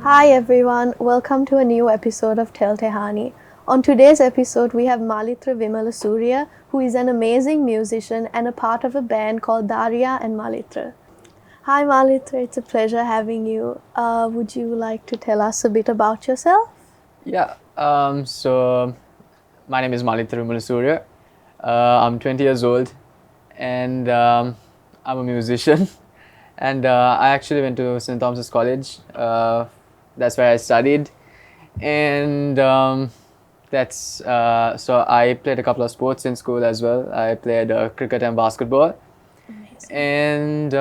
Hi everyone, welcome to a new episode of Tehani. On today's episode, we have Malithra Wimalasuriya, who is an amazing musician and a part of a band called Daria and Malithra. Hi Malithra, it's a pleasure having you. Would you like to tell us a bit about yourself? So my name is Malithra Wimalasuriya. I'm 20 years old and I'm a musician. And I actually went to St. Thomas's College. That's where I studied. And so I played a couple of sports in school as well. I played cricket and basketball. Amazing. And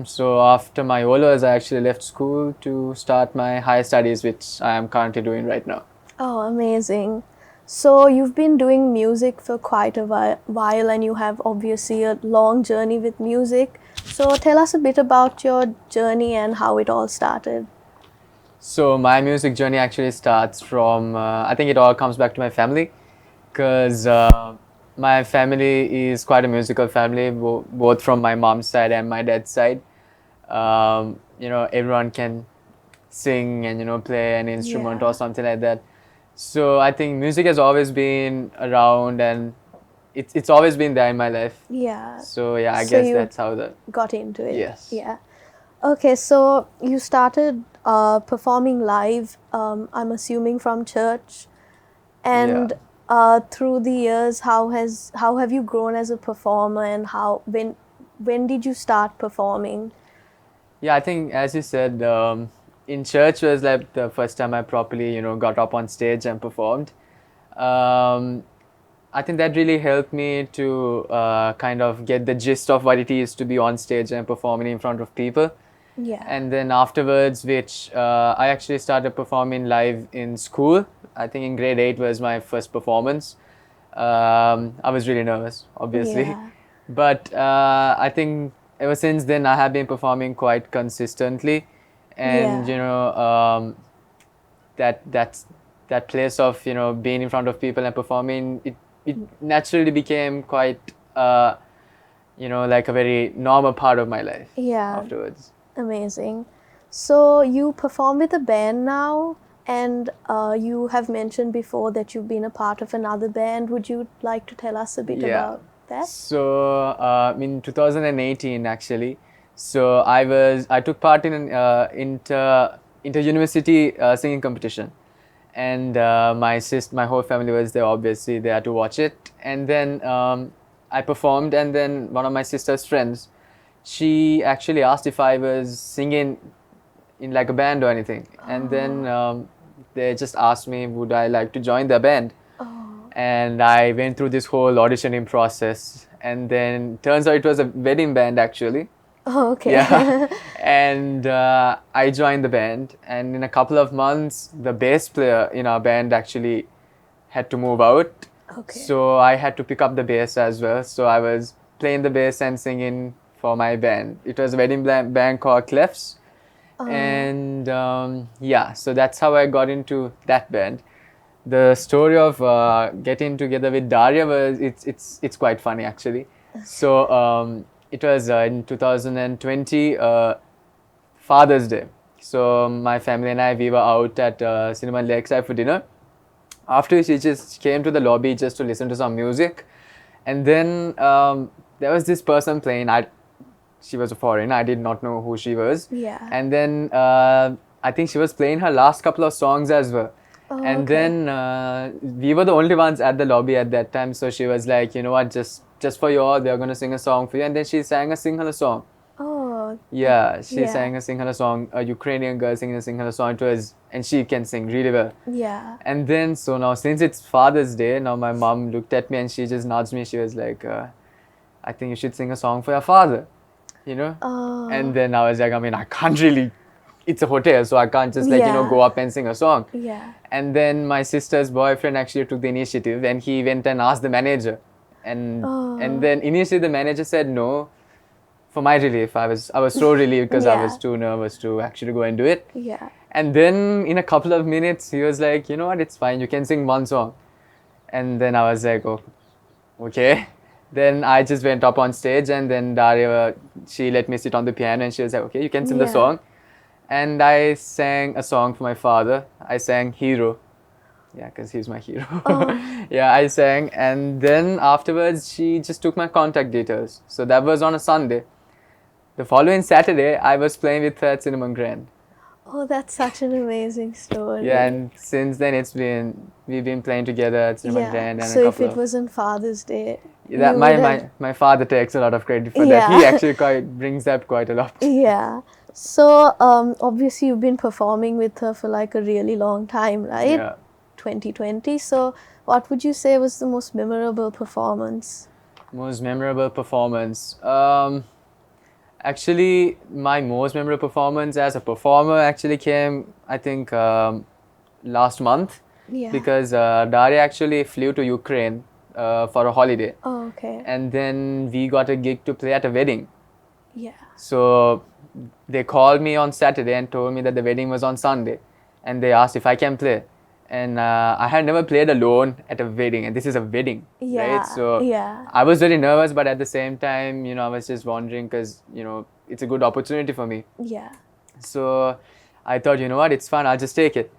so after my O-levels, I actually left school to start my higher studies, which I am currently doing right now. Oh, amazing. So you've been doing music for quite a while and you have obviously a long journey with music. So tell us a bit about your journey and how it all started. So my music journey actually starts from, I think it all comes back to my family, because my family is quite a musical family, both from my mom's side and my dad's side. Everyone can sing and, play an instrument Yeah. or something like that. So I think music has always been around and it's always been there in my life. Yeah. So yeah, I So guess you that's how the... got into it. Yes. Yeah. Okay, so you started performing live, I'm assuming from church, and through the years, how have you grown as a performer, and when did you start performing? Yeah, I think as you said, in church was like the first time I properly, got up on stage and performed. I think that really helped me to kind of get the gist of what it is to be on stage and performing in front of people. Yeah. And then afterwards, which I actually started performing live in school. I think in grade 8 was my first performance. I was really nervous, obviously. Yeah. But I think ever since then, I have been performing quite consistently. And, Yeah. that place of, being in front of people and performing, it naturally became quite, like a very normal part of my life Yeah. afterwards. Amazing. So you perform with a band now, and you have mentioned before that you've been a part of another band. Would you like to tell us a bit about that? So in 2018, actually, so I took part in an inter university singing competition, and my whole family was there. Obviously, they had to watch it, and then I performed, and then one of my sister's friends, she actually asked if I was singing in like a band or anything, and then they just asked me would I like to join the band. And I went through this whole auditioning process, and then turns out it was a wedding band actually. Oh, okay. Yeah. And I joined the band, and in a couple of months the bass player in our band actually had to move out. Okay. So I had to pick up the bass as well. So I was playing the bass and singing for my band. It was a wedding band called Clefs. And so that's how I got into that band. The story of getting together with Daria was it's quite funny actually. So it was in 2020 Father's Day. So my family and I, we were out at cinema Lakeside for dinner. After she just came to the lobby just to listen to some music, and then there was this person playing. She was a foreigner. I did not know who she was. Yeah. And then I think she was playing her last couple of songs as well. Oh, And okay. then we were the only ones at the lobby at that time. So she was like, you know what, just for you all, they're going to sing a song for you. And then she sang a Sinhala song. Oh. Yeah, she Yeah. sang a Sinhala song, a Ukrainian girl singing a Sinhala song. It was, and she can sing really well. Yeah. And then, so now since it's Father's Day, now my mom looked at me and she just nudged me. She was like, I think you should sing a song for your father, Oh. And then I was like, I mean, I can't really, it's a hotel, so I can't just Yeah. go up and sing a song. Yeah. And then my sister's boyfriend actually took the initiative and he went and asked the manager. And then initially the manager said no. For my relief, I was so relieved because I was Yeah. too nervous to actually go and do it. Yeah. And then in a couple of minutes, he was like, you know what, it's fine, you can sing one song. And then I was like, oh, okay. Then I just went up on stage, and then Daria, she let me sit on the piano and she was like, okay, you can sing the Yeah. song. and I sang a song for my father. I sang Hero. Yeah, because he's my hero. Yeah, I sang, and then afterwards she just took my contact details. So that was on a Sunday. The following Saturday, I was playing with her at Cinnamon Grand. Oh, that's such an amazing story. Yeah, and since then we've been playing together at Cinnamon Grand and So a if couple it of. wasn't Father's Day, That you would have. my father takes a lot of credit for that. Yeah. He actually quite brings up quite a lot. Yeah. So obviously you've been performing with her for like a really long time, right? Yeah. 2020. So what would you say was the most memorable performance? Most memorable performance. Actually, my most memorable performance as a performer actually came, I think, last month. Yeah. Because Daria actually flew to Ukraine for a holiday. Oh, okay. And then we got a gig to play at a wedding. Yeah. So they called me on Saturday and told me that the wedding was on Sunday. And they asked if I can play. And I had never played alone at a wedding, and this is a wedding, Yeah. right? So Yeah. I was very nervous, but at the same time, I was just wondering because, it's a good opportunity for me. Yeah. So I thought, you know what, it's fun, I'll just take it.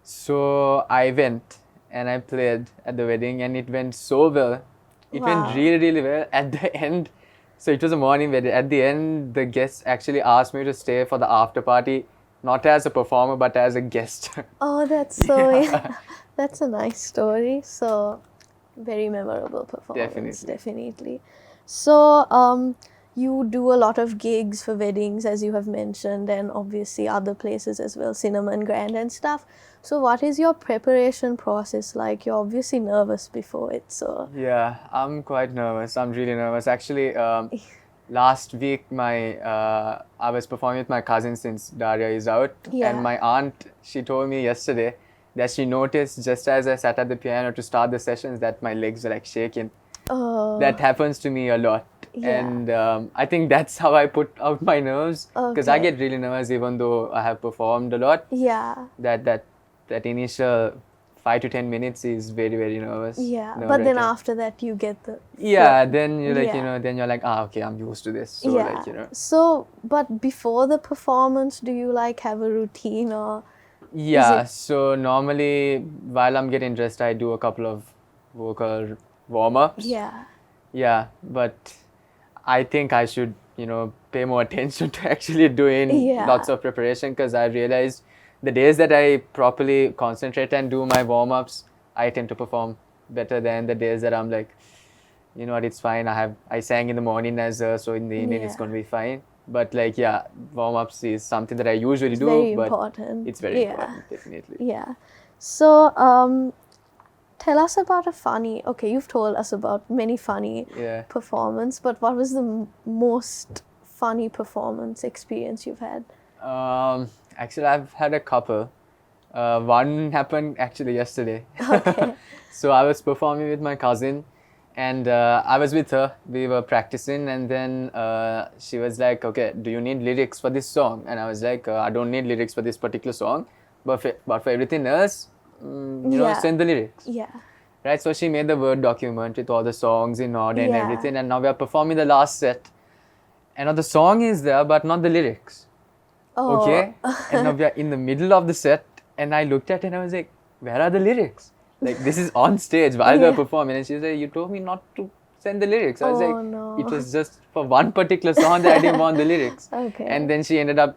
So I went and I played at the wedding, and it went so well. It Wow. went really, really well. At the end, so it was a morning wedding. At the end, the guests actually asked me to stay for the after party, not as a performer, but as a guest. Oh, that's so. That's a nice story. So, very memorable performance. Definitely. So, you do a lot of gigs for weddings, as you have mentioned, and obviously other places as well, Cinnamon Grand and stuff. So, what is your preparation process like? You're obviously nervous before it, so. Yeah, I'm quite nervous. I'm really nervous. Actually, last week I was performing with my cousin since Daria is out. Yeah. And my aunt, she told me yesterday that she noticed just as I sat at the piano to start the sessions that my legs were like shaking. Oh. That happens to me a lot. Yeah. And I think that's how I put out my nerves. Because I Okay. get really nervous even though I have performed a lot. Yeah. That initial 5 to 10 minutes is very, very nervous. Yeah. But then nerve-wracking. after that, you get the. Yeah, then you're like, Yeah. then you're like, okay, I'm used to this. So Yeah. like, So, but before the performance, do you like have a routine or? Yeah, so normally while I'm getting dressed, I do a couple of vocal warm-ups. Yeah. Yeah, but I think I should, pay more attention to actually doing lots of preparation, because I realized the days that I properly concentrate and do my warm-ups, I tend to perform better than the days that I'm like, you know what, it's fine. I sang in the morning so in the evening it's going to be fine. But like, yeah, warm-ups is something that I usually do. Very but important. It's very important, definitely. Yeah. So, tell us about okay, you've told us about many funny performance, but what was the most funny performance experience you've had? Actually, I've had a couple. One happened actually yesterday. Okay. So I was performing with my cousin, and I was with her. We were practicing, and then she was like, okay, do you need lyrics for this song? And I was like, I don't need lyrics for this particular song, but for everything else, send the lyrics. Yeah. Right, so she made the Word document with all the songs in order and everything, and now we are performing the last set. And now the song is there, but not the lyrics. Oh. Okay? And now we are in the middle of the set, and I looked at it and I was like, where are the lyrics? Like, this is on stage while we're performing. And she's like, you told me not to send the lyrics. I was like, no. It was just for one particular song that I didn't want the lyrics. Okay. And then she ended up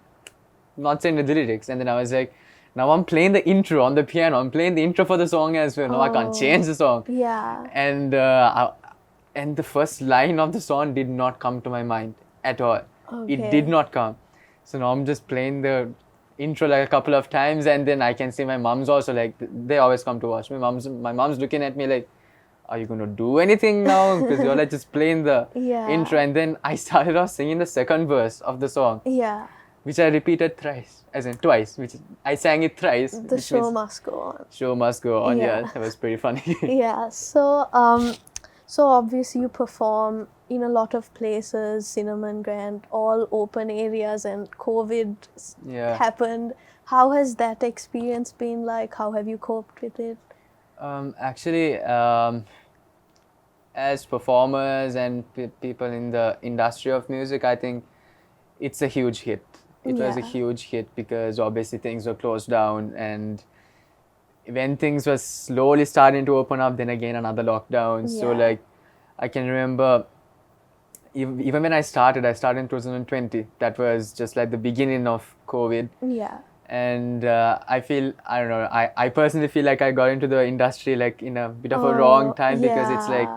not sending the lyrics. And then I was like, now I'm playing the intro on the piano. I'm playing the intro for the song as well. Now I can't change the song. Yeah. And the first line of the song did not come to my mind at all. Okay. It did not come. So now I'm just playing the intro like a couple of times, and then I can see my mom's also like, they always come to watch me. My mom's looking at me like, are you going to do anything now? Because you're like just playing the intro. And then I started off singing the second verse of the song. Yeah. Which I repeated twice, which I sang it thrice. The show must go on. Show must go on, yeah. That was pretty funny. Yeah, so obviously you perform in a lot of places, Cinnamon Grand, all open areas, and COVID happened. How has that experience been like? How have you coped with it? Actually, as performers and people in the industry of music, I think it's a huge hit it was a Yeah. huge hit because obviously things were closed down, and when things were slowly starting to open up, then again another lockdown. So Yeah. like I can remember even when I started in 2020. That was just like the beginning of COVID. Yeah. And I don't know, I personally feel like I got into the industry like in a bit of a wrong Oh, time, because it's like,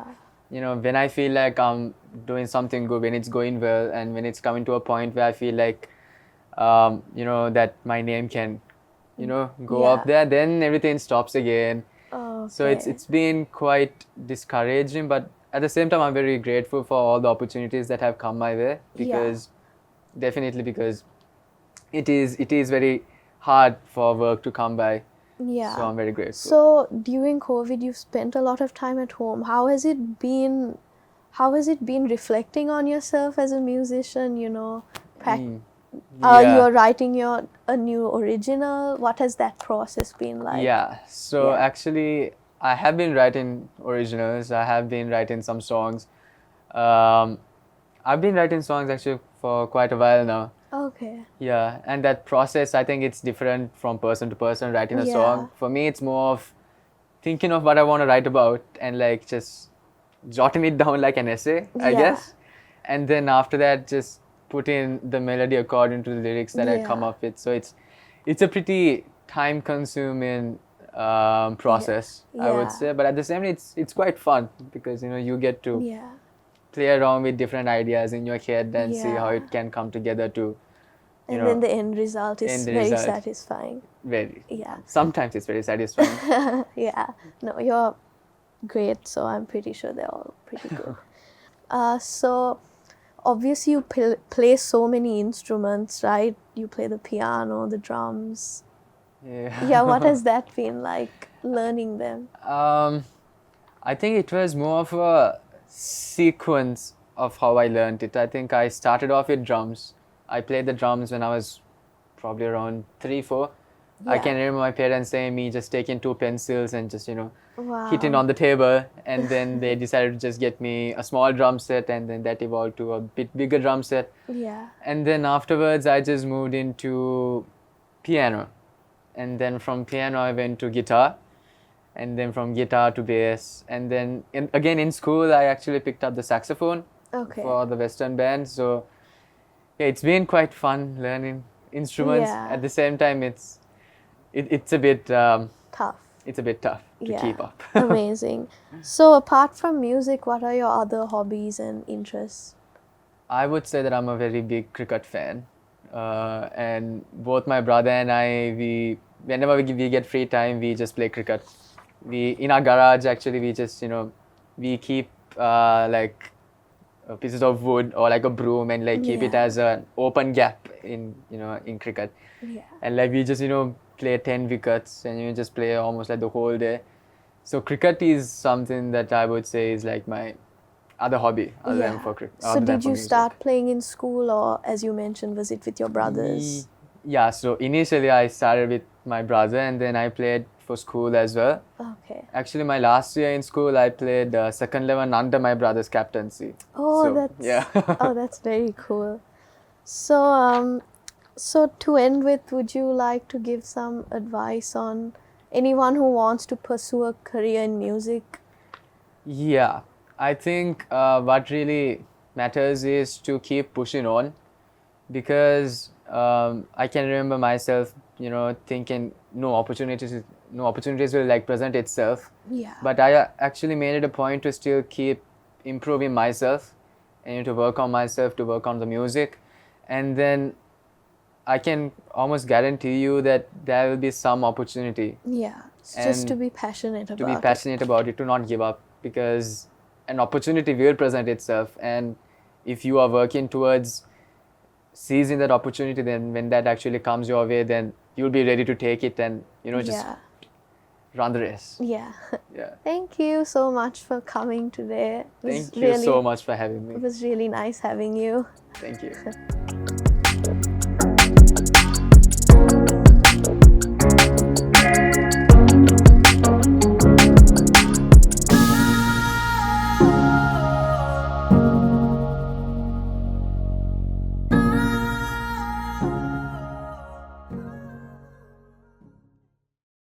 yeah. when I feel like I'm doing something good, when it's going well, and when it's coming to a point where I feel like, that my name can, go up Yeah. there, then everything stops again. So Okay. it's been quite discouraging, but at the same time, I'm very grateful for all the opportunities that have come my way, Yeah. because because it is very hard for work to come by. Yeah. So I'm very grateful. So during COVID, you've spent a lot of time at home. How has it been? How has it been reflecting on yourself as a musician? Yeah. You're writing a new original. What has that process been like? Yeah. So Yeah. actually, I have been writing originals. I have been writing some songs. Um, I've been writing songs actually for quite a while now. Okay. Yeah, and that process, I think it's different from person to person writing a Yeah. song. For me, it's more of thinking of what I want to write about and like just jotting it down like an essay, I Yeah. guess. And then after that, just putting the melody according to the lyrics that I come Yeah. up with. So it's a pretty time-consuming process, I would Yeah. say. But at the same time, it's quite fun because you get to Yeah. play around with different ideas in your head and see how Yeah. it can come together to And then the end result is end very result. satisfying. Very. Yeah. Sometimes it's very satisfying. Yeah. No, you're great, so I'm pretty sure they're all pretty good. So obviously you play so many instruments, right? You play the piano, the drums. Yeah. Yeah, what has that been like, learning them? I think it was more of a sequence of how I learned it. I think I started off with drums. I played the drums when I was probably around 3, 4. I Yeah. can remember my parents saying me just taking 2 pencils and just, Wow. hitting on the table. And then they decided to just get me a small drum set, and then that evolved to a bit bigger drum set. Yeah. And then afterwards, I just moved into piano. And then from piano, I went to guitar. And then from guitar to bass. And then again in school, I actually picked up the saxophone Okay. for the Western band. So yeah, it's been quite fun learning instruments. Yeah. At the same time, it's a bit Tough. it's a bit tough to Yeah. keep up. Amazing. So apart from music, what are your other hobbies and interests? I would say that I'm a very big cricket fan, and both my brother and I, whenever we get free time, we just play cricket. We in our garage actually, we just we keep like pieces of wood or like a broom, and like keep it Yeah. as an open gap in in cricket. Yeah. And like we just play 10 wickets, and you just play almost like the whole day. So cricket is something that I would say is like my other hobby other than for cricket. So did you start playing in school, or as you mentioned, was it with your brothers? Yeah, so initially I started with my brother, and then I played for school as well. Okay. Actually, my last year in school, I played second 11 under my brother's captaincy. Oh, So, that's yeah. oh, that's very cool. So to end with, would you like to give some advice on anyone who wants to pursue a career in music? Yeah, I think what really matters is to keep pushing on, because I can remember myself, thinking no opportunities will like present itself. Yeah. But I actually made it a point to still keep improving myself, and to work on myself, to work on the music, and then I can almost guarantee you that there will be some opportunity. Yeah. It's just to be passionate about To be passionate about it, to not give up, because an opportunity will present itself, and if you are working towards seizing that opportunity, then when that actually comes your way, then you'll be ready to take it and just run the race. Yeah. Yeah. Thank you so much for coming today. Thank you so much for having me. It was really nice having you. Thank you.